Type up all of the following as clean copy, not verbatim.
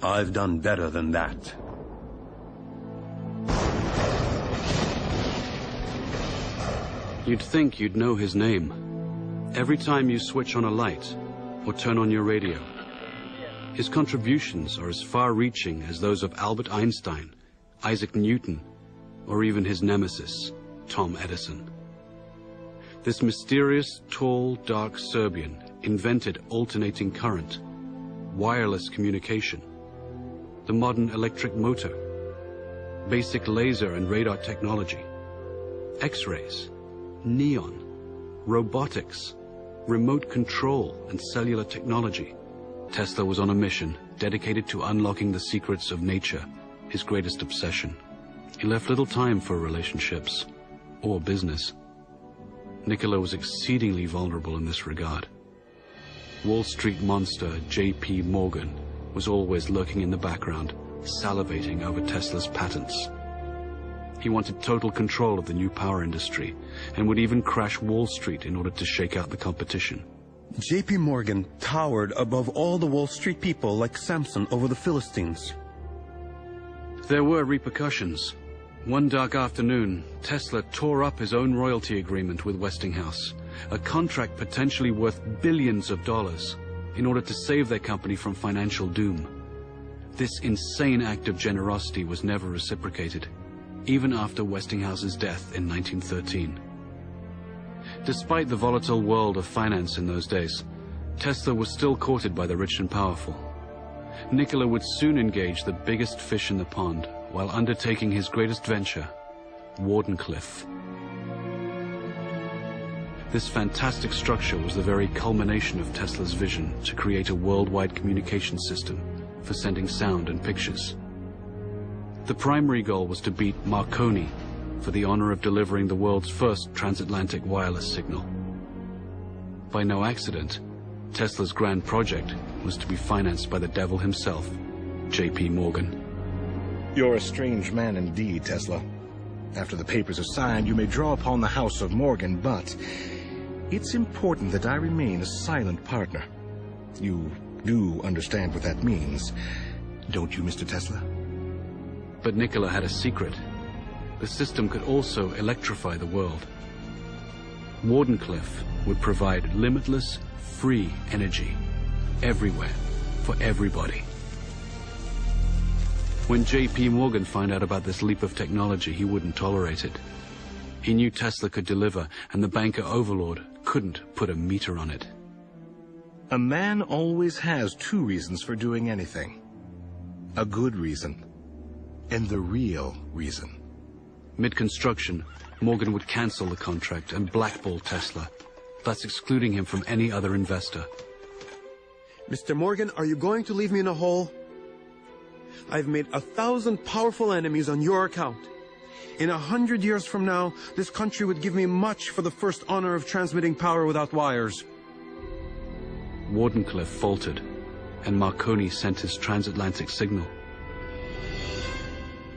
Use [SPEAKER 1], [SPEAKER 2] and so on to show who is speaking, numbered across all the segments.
[SPEAKER 1] I've done better than that.
[SPEAKER 2] You'd think you'd know his name. Every time you switch on a light or turn on your radio, his contributions are as far-reaching as those of Albert Einstein, Isaac Newton, or even his nemesis, Tom Edison. This mysterious, tall, dark Serbian invented alternating current, wireless communication, the modern electric motor, basic laser and radar technology, X-rays, neon, robotics, remote control, and cellular technology. Tesla was on a mission dedicated to unlocking the secrets of nature, his greatest obsession. He left little time for relationships or business. Nikola was exceedingly vulnerable in this regard. Wall Street monster J.P. Morgan was always lurking in the background, salivating over Tesla's patents. He wanted total control of the new power industry and would even crash Wall Street in order to shake out the competition.
[SPEAKER 1] J.P. Morgan towered above all the Wall Street people like Samson over the Philistines.
[SPEAKER 2] There were repercussions. One dark afternoon, Tesla tore up his own royalty agreement with Westinghouse, a contract potentially worth billions of dollars, in order to save their company from financial doom. This insane act of generosity was never reciprocated, even after Westinghouse's death in 1913. Despite the volatile world of finance in those days, Tesla was still courted by the rich and powerful. Nikola would soon engage the biggest fish in the pond while undertaking his greatest venture, Wardenclyffe. This fantastic structure was the very culmination of Tesla's vision to create a worldwide communication system for sending sound and pictures. The primary goal was to beat Marconi for the honor of delivering the world's first transatlantic wireless signal. By no accident, Tesla's grand project was to be financed by the devil himself, J.P. Morgan.
[SPEAKER 3] You're a strange man indeed, Tesla. After the papers are signed, you may draw upon the house of Morgan, but it's important that I remain a silent partner. You do understand what that means, don't you, Mr. Tesla?
[SPEAKER 2] But Nikola had a secret. The system could also electrify the world. Wardenclyffe would provide limitless, free energy, everywhere, for everybody. When J.P. Morgan found out about this leap of technology, he wouldn't tolerate it. He knew Tesla could deliver, and the banker overlord couldn't put a meter on it.
[SPEAKER 3] A man always has two reasons for doing anything. A good reason, and the real reason.
[SPEAKER 2] Mid-construction, Morgan would cancel the contract and blackball Tesla, thus excluding him from any other investor.
[SPEAKER 1] Mr. Morgan, are you going to leave me in a hole? I've made 1,000 powerful enemies on your account. In 100 years from now, this country would give me much for the first honor of transmitting power without wires.
[SPEAKER 2] Wardenclyffe faltered, and Marconi sent his transatlantic signal.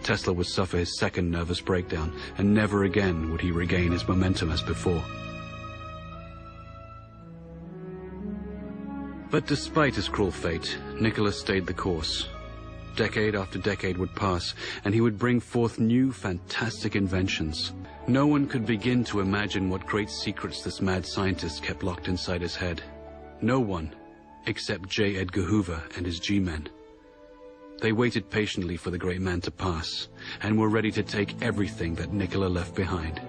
[SPEAKER 2] Tesla would suffer his second nervous breakdown, and never again would he regain his momentum as before. But despite his cruel fate, Nikola stayed the course. Decade after decade would pass, and he would bring forth new, fantastic inventions. No one could begin to imagine what great secrets this mad scientist kept locked inside his head. No one, except J. Edgar Hoover and his G-men. They waited patiently for the great man to pass, and were ready to take everything that Nikola left behind.